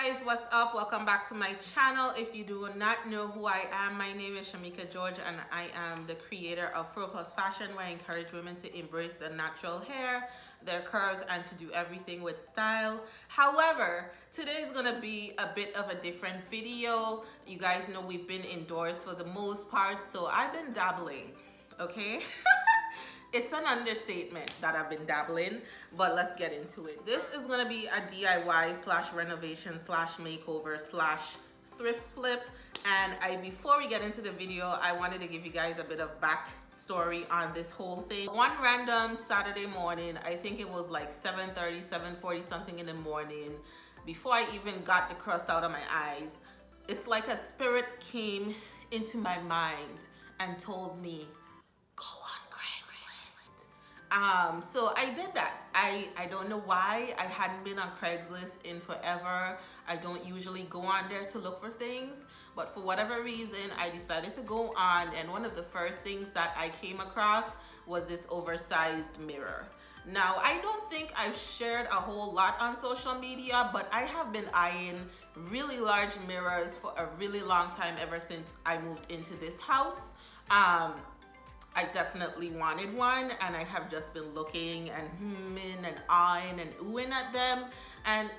Guys, what's up? Welcome back to my channel. If you do not know who I am, my name is Shamika George and I am the creator of Fro Plus Fashion, where I encourage women to embrace their natural hair, their curves, and to do everything with style. However, today is gonna be a bit of a different video. You guys know we've been indoors for the most part, so I've been dabbling, okay? It's an understatement that I've been dabbling, but let's get into it. This is gonna be a DIY slash renovation slash makeover slash thrift flip. And before we get into the video, I wanted to give you guys a bit of backstory on this whole thing. One random Saturday morning, I think it was like 7:30, 7:40 something in the morning, before I even got the crust out of my eyes, it's like a spirit came into my mind and told me, go on Craigslist. So I did that. I don't know why. I hadn't been on Craigslist in forever. I don't usually go on there to look for things, but for whatever reason, I decided to go on, and one of the first things that I came across was this oversized mirror. Now, I don't think I've shared a whole lot on social media, but I have been eyeing really large mirrors for a really long time, ever since I moved into this house. I definitely wanted one, and I have just been looking and hemming and eyeing and oohing at them. And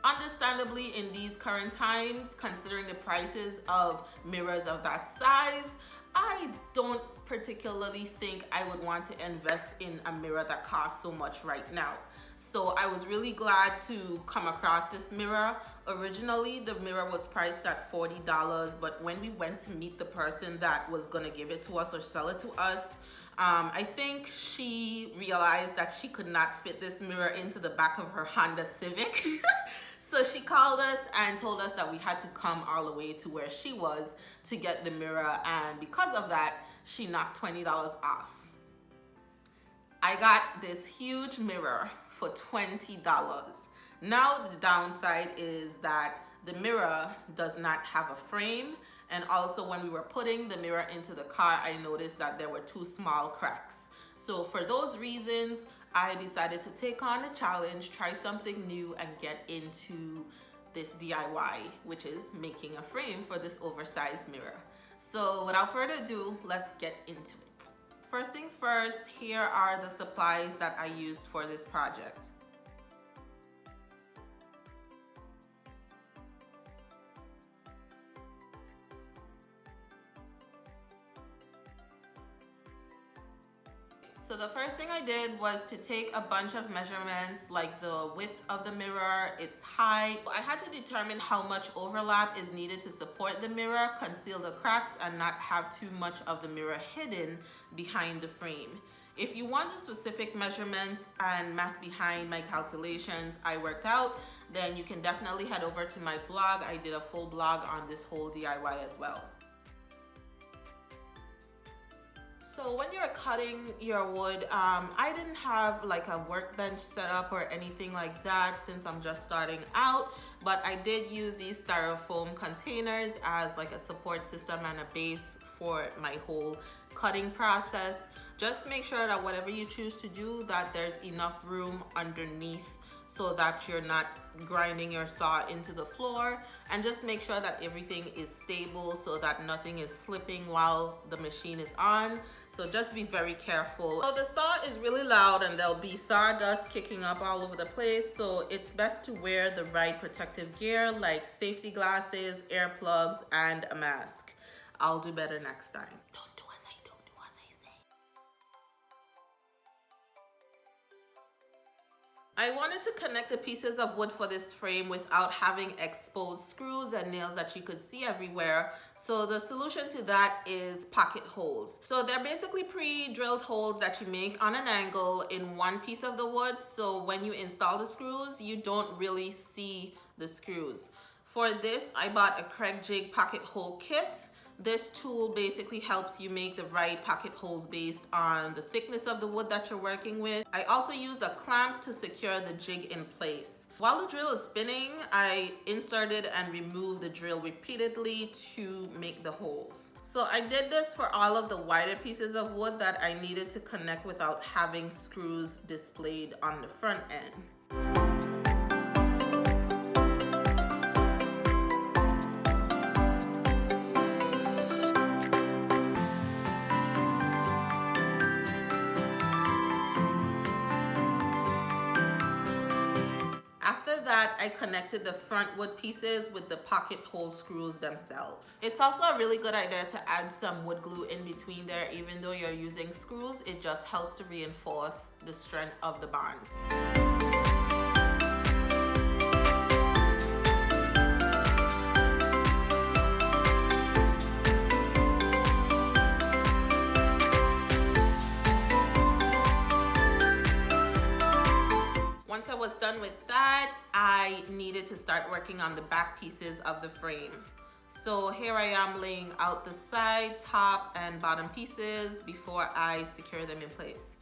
understandably, in these current times, considering the prices of mirrors of that size, I don't particularly think I would want to invest in a mirror that costs so much right now. So I was really glad to come across this mirror. Originally, the mirror was priced at $40, but when we went to meet the person that was gonna give it to us or sell it to us, I think she realized that she could not fit this mirror into the back of her Honda Civic. So she called us and told us that we had to come all the way to where she was to get the mirror, and because of that, she knocked $20 off. I got this huge mirror for $20. Now the downside is that the mirror does not have a frame, and also when we were putting the mirror into the car, I noticed that there were two small cracks. So for those reasons, I decided to take on the challenge, try something new, and get into this DIY, which is making a frame for this oversized mirror. So without further ado, let's get into it. First things first, here are the supplies that I used for this project. So the first thing I did was to take a bunch of measurements, like the width of the mirror, its height. I had to determine how much overlap is needed to support the mirror, conceal the cracks, and not have too much of the mirror hidden behind the frame. If you want the specific measurements and math behind my calculations I worked out, then you can definitely head over to my blog. I did a full blog on this whole DIY as well. So when you're cutting your wood, I didn't have like a workbench set up or anything like that since I'm just starting out, but I did use these styrofoam containers as like a support system and a base for my whole cutting process. Just make sure that whatever you choose to do, that there's enough room underneath so that you're not grinding your saw into the floor, and just make sure that everything is stable so that nothing is slipping while the machine is on. So just be very careful. So the saw is really loud and there'll be sawdust kicking up all over the place, so it's best to wear the right protective gear like safety glasses, earplugs, and a mask. I'll do better next time. Don't do as I do as I say. I wanted to connect the pieces of wood for this frame without having exposed screws and nails that you could see everywhere. So the solution to that is pocket holes. So they're basically pre-drilled holes that you make on an angle in one piece of the wood. So when you install the screws, you don't really see the screws. For this, I bought a Craig Jig pocket hole kit. This tool basically helps you make the right pocket holes based on the thickness of the wood that you're working with. I also used a clamp to secure the jig in place. While the drill is spinning, I inserted and removed the drill repeatedly to make the holes. So I did this for all of the wider pieces of wood that I needed to connect without having screws displayed on the front end. I connected the front wood pieces with the pocket hole screws themselves. It's also a really good idea to add some wood glue in between there. Even though you're using screws, it just helps to reinforce the strength of the bond. Once I was done with that, I needed to start working on the back pieces of the frame. So here I am laying out the side, top, and bottom pieces before I secure them in place.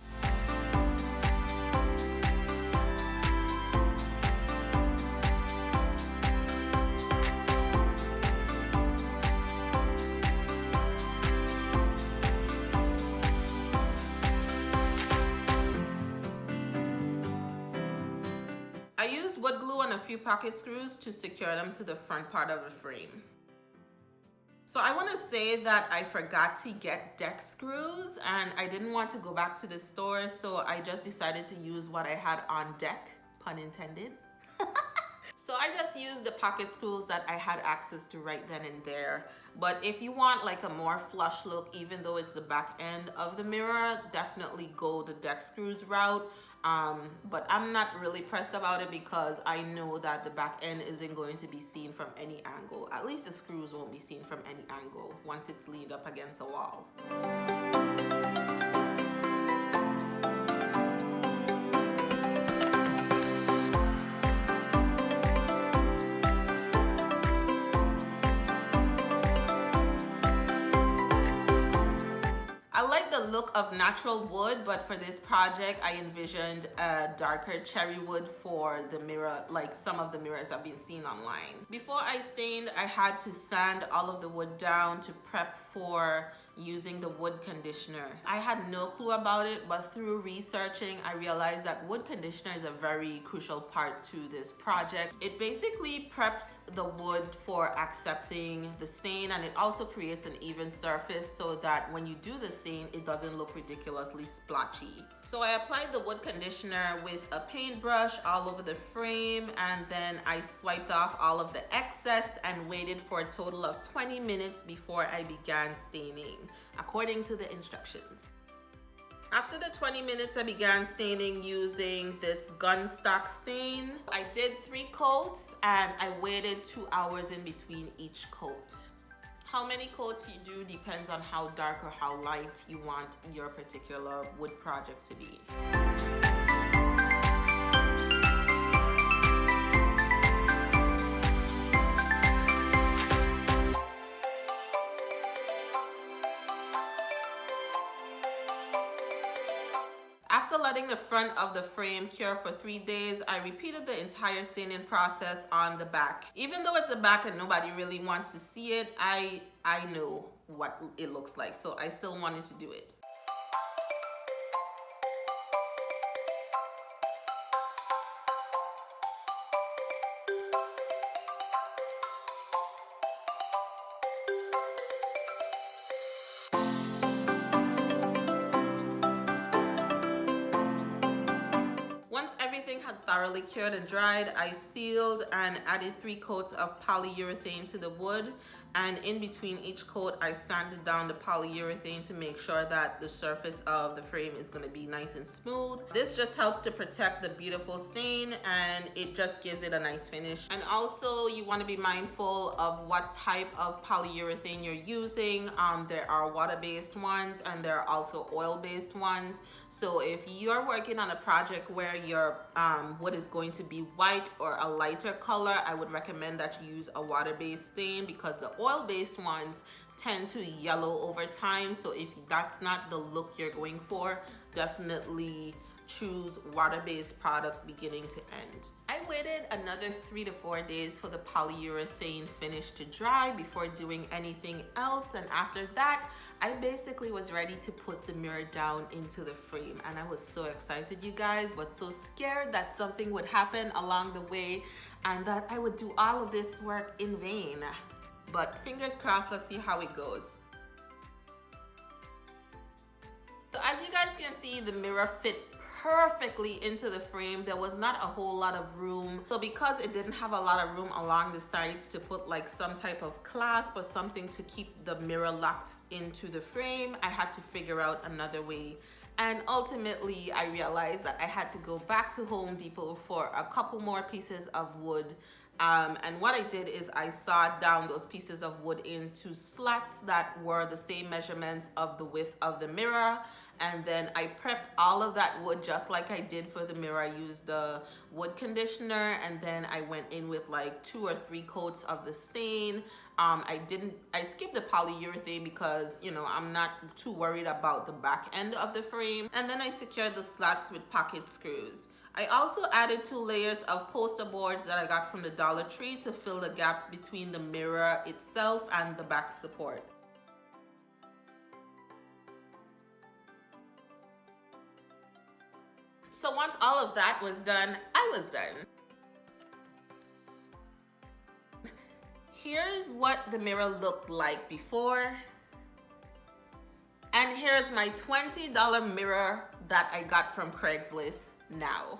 I used wood glue on a few pocket screws to secure them to the front part of the frame. So I want to say that I forgot to get deck screws and I didn't want to go back to the store, so I just decided to use what I had on deck, pun intended. So I just used the pocket screws that I had access to right then and there. But if you want like a more flush look, even though it's the back end of the mirror, definitely go the deck screws route. But I'm not really pressed about it because I know that the back end isn't going to be seen from any angle. At least the screws won't be seen from any angle once it's leaned up against a wall. I like the look of natural wood, but for this project, I envisioned a darker cherry wood for the mirror, like some of the mirrors I've been seeing online. Before I stained, I had to sand all of the wood down to prep for using the wood conditioner. I had no clue about it, but through researching, I realized that wood conditioner is a very crucial part to this project. It basically preps the wood for accepting the stain, and it also creates an even surface so that when you do the stain, it doesn't look ridiculously splotchy. So I applied the wood conditioner with a paintbrush all over the frame, and then I swiped off all of the excess and waited for a total of 20 minutes before I began staining, according to the instructions. After the 20 minutes, I began staining using this Gunstock stain. I did 3 coats and I waited 2 hours in between each coat. How many coats you do depends on how dark or how light you want your particular wood project to be. After letting the front of the frame cure for 3 days, I repeated the entire staining process on the back. Even though it's the back and nobody really wants to see it, I know what it looks like, so I still wanted to do it. Thoroughly cured and dried, I sealed and added 3 coats of polyurethane to the wood, and in between each coat I sanded down the polyurethane to make sure that the surface of the frame is going to be nice and smooth. This just helps to protect the beautiful stain and it just gives it a nice finish. And also you want to be mindful of what type of polyurethane you're using. There are water-based ones and there are also oil-based ones. So if you're working on a project where your wood is going to be white or a lighter color, I would recommend that you use a water-based stain because the oil-based ones tend to yellow over time. So if that's not the look you're going for, definitely choose water-based products beginning to end. I waited another 3 to 4 days for the polyurethane finish to dry before doing anything else, and after that I basically was ready to put the mirror down into the frame, and I was so excited, you guys, but so scared that something would happen along the way and that I would do all of this work in vain. But fingers crossed, let's see how it goes. So as you guys can see, the mirror fit perfectly into the frame. There was not a whole lot of room. So because it didn't have a lot of room along the sides to put like some type of clasp or something to keep the mirror locked into the frame, I had to figure out another way. And ultimately, I realized that I had to go back to Home Depot for a couple more pieces of wood. And what I did is I sawed down those pieces of wood into slats that were the same measurements of the width of the mirror. And then I prepped all of that wood just like I did for the mirror. I used the wood conditioner, and then I went in with like 2 or 3 coats of the stain. I skipped the polyurethane because, you know, I'm not too worried about the back end of the frame. And then I secured the slats with pocket screws. I also added 2 layers of poster boards that I got from the Dollar Tree to fill the gaps between the mirror itself and the back support. So once all of that was done, I was done. Here's what the mirror looked like before. And here's my $20 mirror that I got from Craigslist now.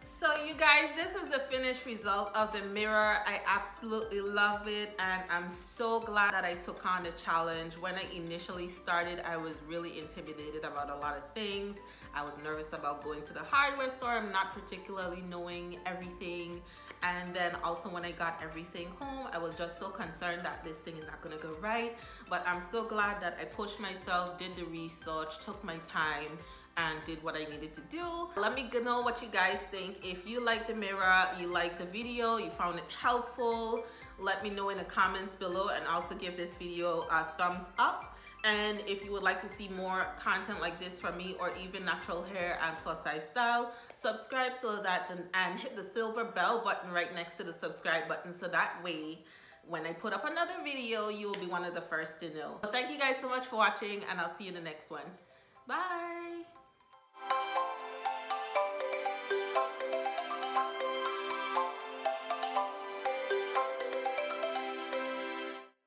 So you guys, this is the finished result of the mirror. I absolutely love it, and I'm so glad that I took on the challenge. When I initially started, I was really intimidated about a lot of things. I was nervous about going to the hardware store and not particularly knowing everything. And then also when I got everything home, I was just so concerned that this thing is not gonna go right. But I'm so glad that I pushed myself, did the research, took my time, and did what I needed to do. Let me know what you guys think. If you like the mirror, you like the video, you found it helpful, let me know in the comments below, and also give this video a thumbs up. And if you would like to see more content like this from me, or even natural hair and plus size style, subscribe and hit the silver bell button right next to the subscribe button, so that way when I put up another video, you will be one of the first to know. Thank you guys so much for watching, and I'll see you in the next one. Bye.